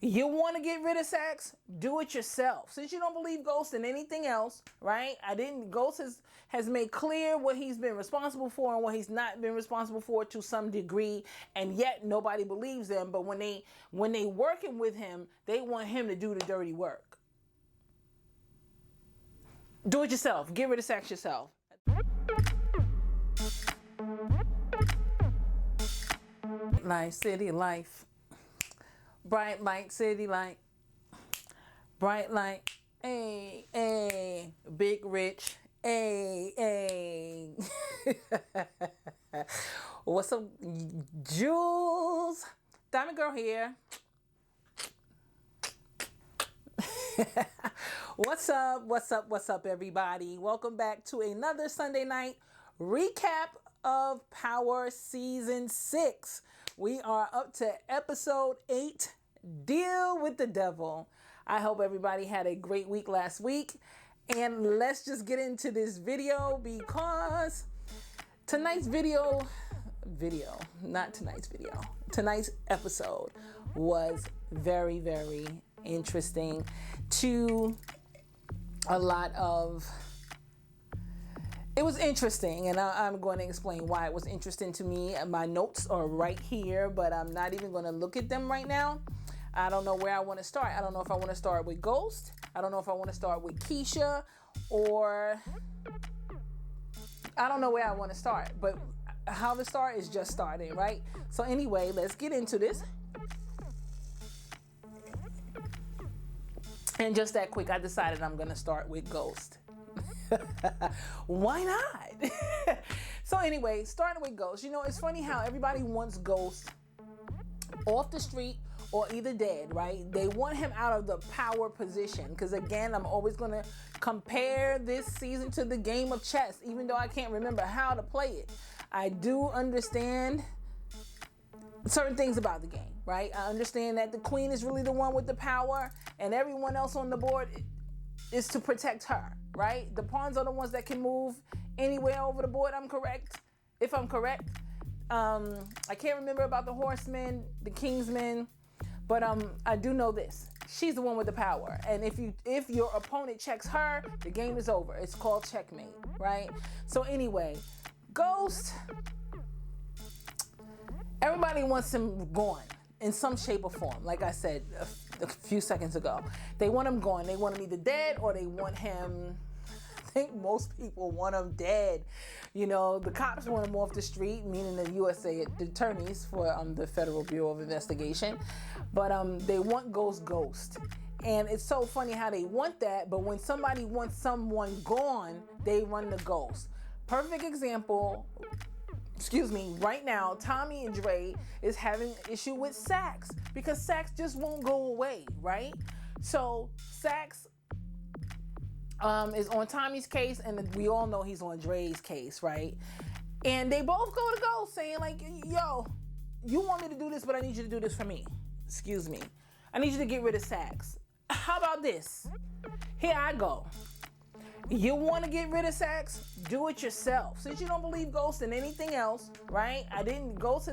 You want to get rid of sex? Do it yourself. Since you don't believe Ghost in anything else, right? Ghost has made clear what he's been responsible for and what he's not been responsible for to some degree, and yet nobody believes them. But when they working with him, they want him to do the dirty work. Do it yourself. Get rid of sex yourself. Life, city life. Bright light, city light. Bright light. Hey, hey. Big rich. Hey, hey. What's up, Jules? Diamond Girl here. What's up? What's up? What's up, everybody? Welcome back to another Sunday night recap of Power Season 6. We are up to episode 8, Deal with the Devil. I hope everybody had a great week last week. And let's just get into this video because tonight's tonight's episode was very, very interesting to a lot of... It was interesting, and I'm going to explain why it was interesting to me. My notes are right here, but I'm not even going to look at them right now. I don't know where I want to start. I don't know if I want to start with Ghost. I don't know if I want to start with Keisha, or I don't know where I want to start. But how to start is just starting, right? So anyway, let's get into this. And just that quick, I decided I'm going to start with Ghost. Why not? So anyway, starting with Ghost. You know, it's funny how everybody wants Ghost off the street or either dead, right? They want him out of the power position. Because again, I'm always going to compare this season to the game of chess, even though I can't remember how to play it. I do understand certain things about the game, right? I understand that the queen is really the one with the power, and everyone else on the board is to protect her, right? The pawns are the ones that can move anywhere over the board. I'm correct, if I'm correct. I can't remember about the horsemen, the kingsmen, but I do know this: she's the one with the power. And if your opponent checks her, the game is over. It's called checkmate, right? So anyway, Ghost. Everybody wants him gone in some shape or form. Like I said a few seconds ago, they want him gone. They want him either dead or they want him... I think most people want him dead. You know, the cops want him off the street, meaning the USA attorneys for the Federal Bureau of Investigation. But they want Ghost. And it's so funny how they want that, but when somebody wants someone gone, they run the Ghost. Perfect example... right now, Tommy and Dre is having an issue with Sax because Sax just won't go away, right? So Sax is on Tommy's case, and we all know he's on Dre's case, right? And they both go to Ghost saying like, yo, you want me to do this, but I need you to do this for me. I need you to get rid of Sax. How about this? Here I go. You want to get rid of sex? Do it yourself. Since you don't believe Ghost in anything else, right? Ghost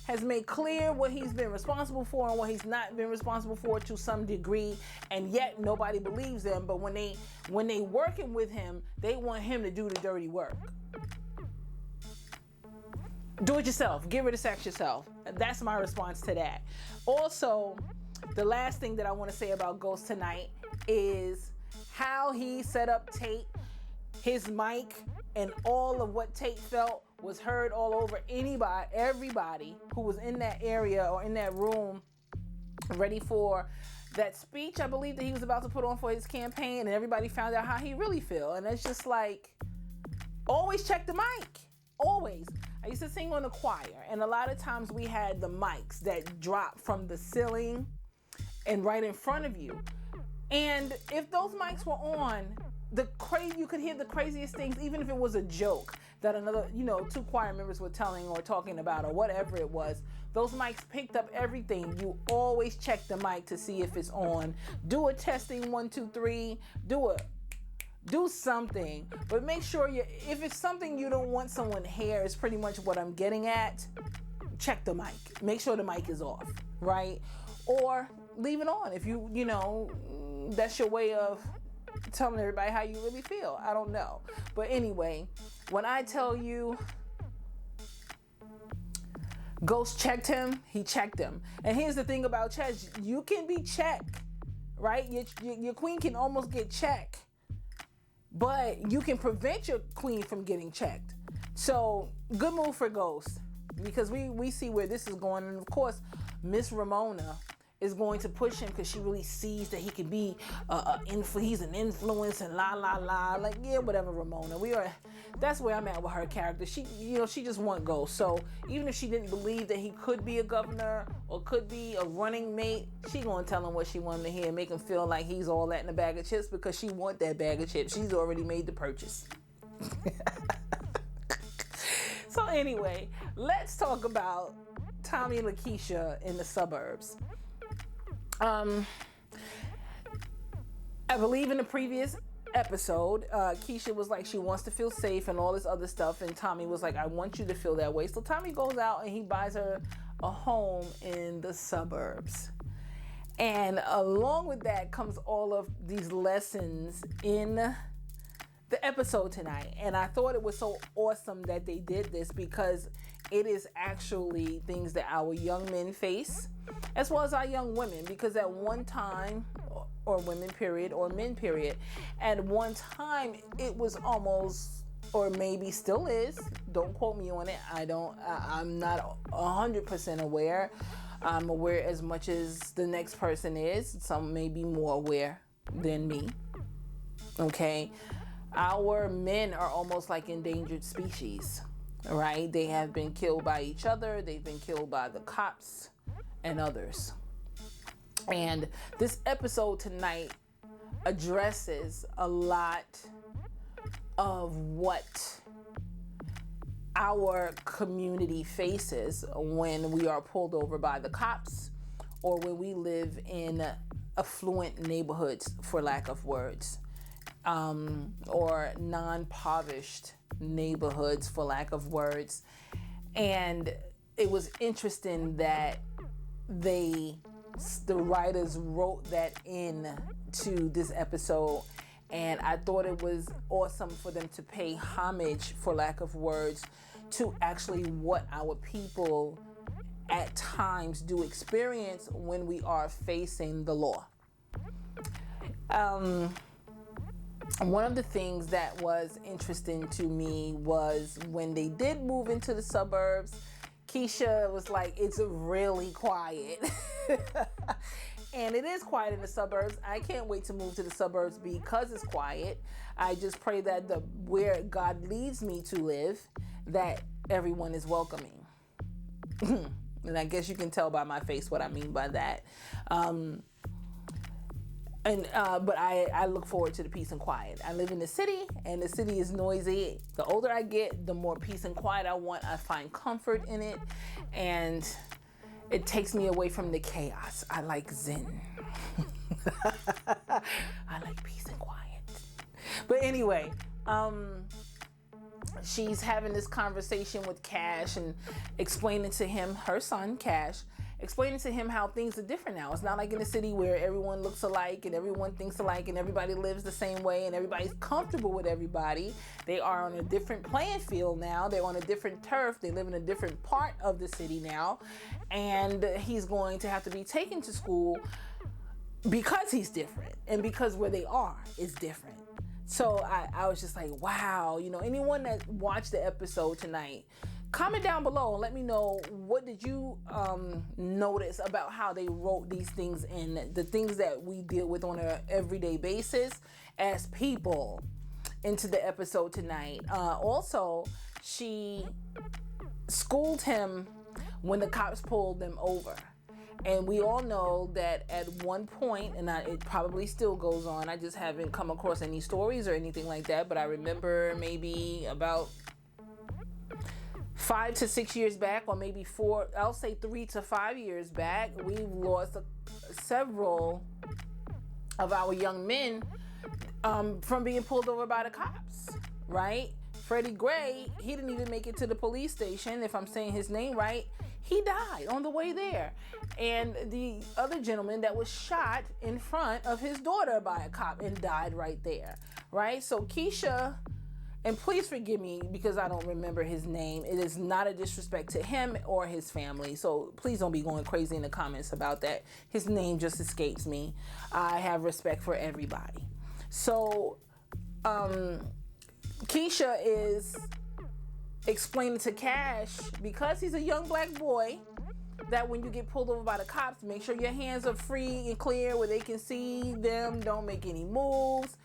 has made clear what he's been responsible for and what he's not been responsible for to some degree, and yet nobody believes them. But when they working with him, they want him to do the dirty work. Do it yourself. Get rid of sex yourself. That's my response to that. Also, the last thing that I want to say about Ghost tonight is how he set up Tate. His mic and all of what Tate felt was heard all over everybody who was in that area or in that room ready for that speech, I believe, that he was about to put on for his campaign, and everybody found out how he really feel. And it's just like, always check the mic. Always. I used to sing on the choir, and a lot of times we had the mics that drop from the ceiling and right in front of you. And if those mics were on, you could hear the craziest things, even if it was a joke that another, two choir members were telling or talking about or whatever it was. Those mics picked up everything. You always check the mic to see if it's on. Do a testing 1, 2, 3. Do something, but make sure if it's something you don't want someone hear, is pretty much what I'm getting at. Check the mic. Make sure the mic is off, right? Or leave it on. If that's your way of telling everybody how you really feel. I don't know. But anyway, when I tell you Ghost checked him, he checked him. And here's the thing about checks. You can be checked, right? Your queen can almost get checked. But you can prevent your queen from getting checked. So, good move for Ghost. Because we see where this is going. And of course, Miss Ramona is going to push him because she really sees that he can be he's an influence and la la la. Like, yeah, whatever, Ramona. That's where I'm at with her character. She just want Ghost. So even if she didn't believe that he could be a governor or could be a running mate, she gonna tell him what she wanted to hear and make him feel like he's all that in a bag of chips because she want that bag of chips. She's already made the purchase. So anyway, let's talk about Tommy and Lakeisha in the suburbs. I believe in the previous episode, Keisha was like she wants to feel safe and all this other stuff, and Tommy was like, I want you to feel that way. So Tommy goes out and he buys her a home in the suburbs. And along with that comes all of these lessons in the episode tonight. And I thought it was so awesome that they did this because it is actually things that our young men face as well as our young women, because at one time, or women period, or men period, at one time it was almost, or maybe still is, don't quote me on it, I'm not 100% aware. I'm aware as much as the next person is. Some may be more aware than me. Okay? Our men are almost like endangered species, right? They have been killed by each other. They've been killed by the cops and others. And this episode tonight addresses a lot of what our community faces when we are pulled over by the cops or when we live in affluent neighborhoods, for lack of words, or non-impoverished neighborhoods, for lack of words. And it was interesting that the writers wrote that in to this episode, and I thought it was awesome for them to pay homage, for lack of words, to actually what our people at times do experience when we are facing the law. One of the things that was interesting to me was when they did move into the suburbs, Keisha was like, it's really quiet. And it is quiet in the suburbs. I can't wait to move to the suburbs because it's quiet. I just pray that where God leads me to live, that everyone is welcoming. And I guess you can tell by my face what I mean by that. But I look forward to the peace and quiet. I live in the city, and the city is noisy. The older I get, the more peace and quiet I want. I find comfort in it, and it takes me away from the chaos. I like zen. I like peace and quiet. But anyway, she's having this conversation with Cash and explaining to him, her son, Cash, explaining to him how things are different now. It's not like in the city where everyone looks alike and everyone thinks alike and everybody lives the same way and everybody's comfortable with everybody. They are on a different playing field now. They're on a different turf. They live in a different part of the city now. And he's going to have to be taken to school because he's different and because where they are is different. So I was just like, wow, anyone that watched the episode tonight, comment down below and let me know, what did you notice about how they wrote these things in, the things that we deal with on an everyday basis as people, into the episode tonight. Also, she schooled him when the cops pulled them over. And we all know that at one point, and it probably still goes on, I just haven't come across any stories or anything like that, but I remember maybe about 5 to 6 years back, or maybe 3 to 5 years back, we've lost several of our young men from being pulled over by the cops, right? Freddie Gray, he didn't even make it to the police station, if I'm saying his name right. he died on the way there. And the other gentleman that was shot in front of his daughter by a cop and died right there, right? So Keisha, and please forgive me because I don't remember his name. It is not a disrespect to him or his family. So please don't be going crazy in the comments about that. His name just escapes me. I have respect for everybody. So Keisha is explaining to Cash, because he's a young black boy, that when you get pulled over by the cops, make sure your hands are free and clear where they can see them. Don't make any moves.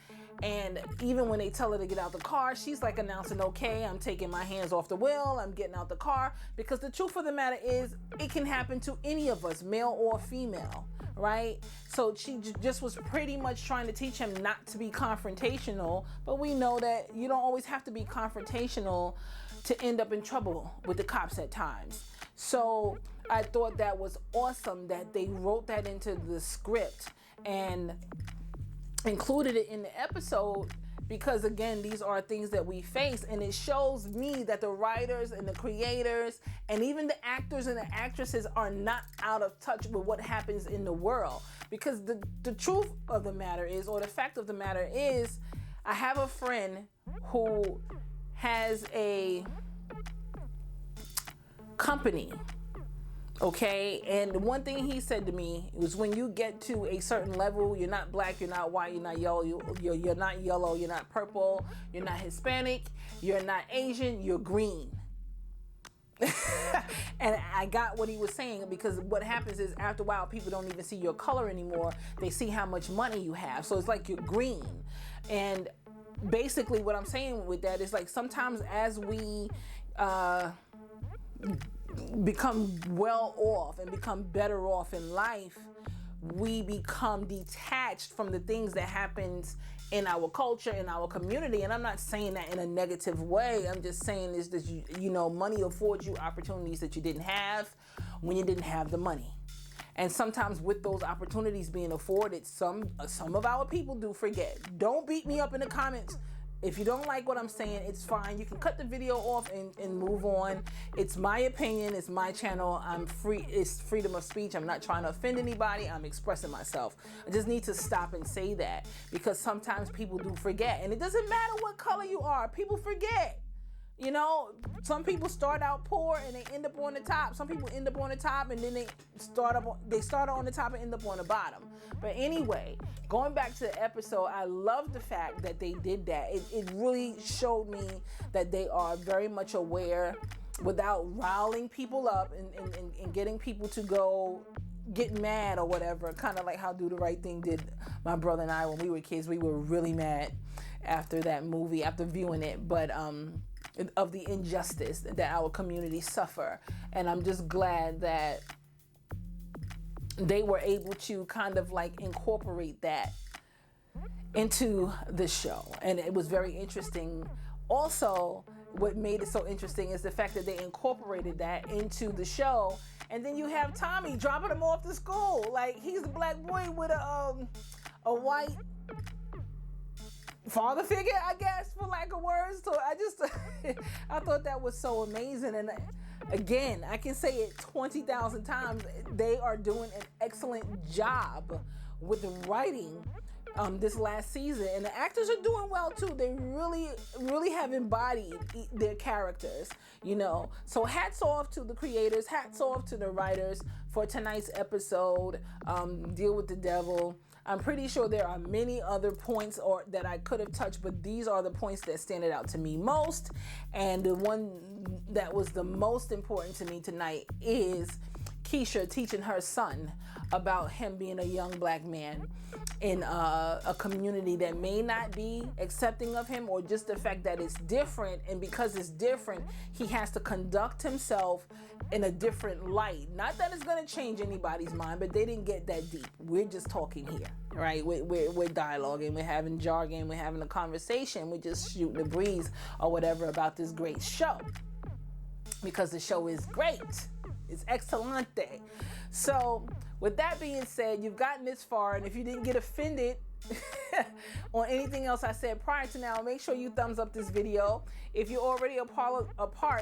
And even when they tell her to get out the car, she's like announcing, okay, I'm taking my hands off the wheel, I'm getting out the car. Because the truth of the matter is, it can happen to any of us, male or female, right? So she just was pretty much trying to teach him not to be confrontational. But we know that you don't always have to be confrontational to end up in trouble with the cops at times. So I thought that was awesome that they wrote that into the script and included it in the episode, because again, these are things that we face, and it shows me that the writers and the creators and even the actors and the actresses are not out of touch with what happens in the world. Because the truth of the matter is, or the fact of the matter is, I have a friend who has a company. Okay, and one thing he said to me was, when you get to a certain level, you're not black, you're not white, you're not yellow, you're not yellow, you're not purple, you're not Hispanic, you're not Asian, you're green. And I got what he was saying, because what happens is, after a while, people don't even see your color anymore. They see how much money you have. So it's like you're green. And basically what I'm saying with that is, like, sometimes as we become well off and become better off in life, we become detached from the things that happens in our culture, in our community. And I'm not saying that in a negative way. I'm just saying is that, you know, money affords you opportunities that you didn't have when you didn't have the money. And sometimes with those opportunities being afforded, some of our people do forget. Don't beat me up in the comments. If you don't like what I'm saying, it's fine. You can cut the video off and move on. It's my opinion. It's my channel. I'm free. It's freedom of speech. I'm not trying to offend anybody. I'm expressing myself. I just need to stop and say that, because sometimes people do forget. And it doesn't matter what color you are. People forget. You know, some people start out poor and they end up on the top. Some people end up on the top and then they start on the top and end up on the bottom. But anyway, going back to the episode, I love the fact that they did that. It really showed me that they are very much aware, without riling people up and getting people to go get mad or whatever, kind of like how Do the Right Thing did my brother and I when we were kids. We were really mad after that movie, after viewing it, but of the injustice that our community suffer. And I'm just glad that they were able to kind of like incorporate that into the show. And it was very interesting. Also, what made it so interesting is the fact that they incorporated that into the show. And then you have Tommy dropping him off to school. Like, he's a black boy with a white father figure, I guess, for lack of words. So I thought that was so amazing. And again, I can say it 20,000 times. They are doing an excellent job with the writing this last season, and the actors are doing well too. They really have embodied their characters, you know. So hats off to the creators, hats off to the writers for tonight's episode, Deal with the Devil. I'm pretty sure there are many other points that I could have touched, but these are the points that stand out to me most. And the one that was the most important to me tonight is Keisha teaching her son about him being a young black man in a community that may not be accepting of him, or just the fact that it's different, and because it's different, he has to conduct himself in a different light. Not that it's going to change anybody's mind, but they didn't get that deep. We're just talking here, right? We're dialoguing, we're having jargon, we're having a conversation, we're just shooting the breeze or whatever about this great show, because the show is great. It's excelente. So with that being said, you've gotten this far, and if you didn't get offended on anything else I said prior to now, make sure you thumbs up this video. If you're already a part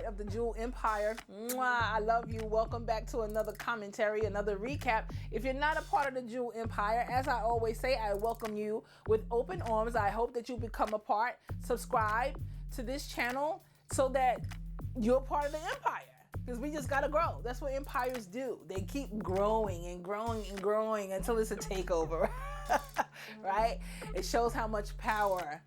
of the Jewel Empire, mwah, I love you. Welcome back to another commentary, another recap. If you're not a part of the Jewel Empire, as I always say, I welcome you with open arms. I hope that you become a part. Subscribe to this channel so that you're part of the empire. Because we just gotta grow. That's what empires do. They keep growing and growing and growing until it's a takeover, right? It shows how much power.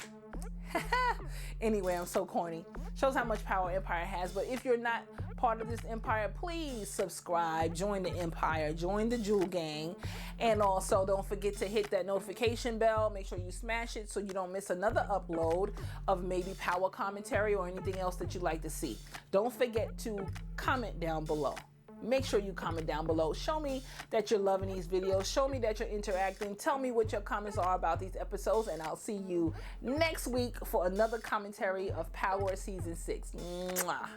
Anyway, I'm so corny. Shows how much power empire has. But if you're not part of this empire, please subscribe, join the empire, join the Jewel Gang. And also don't forget to hit that notification bell. Make sure you smash it so you don't miss another upload of maybe power commentary or anything else that you'd like to see. Don't forget to comment down below. Make sure you comment down below. Show me that you're loving these videos. Show me that you're interacting. Tell me what your comments are about these episodes, and I'll see you next week for another commentary of Power Season 6. Mwah.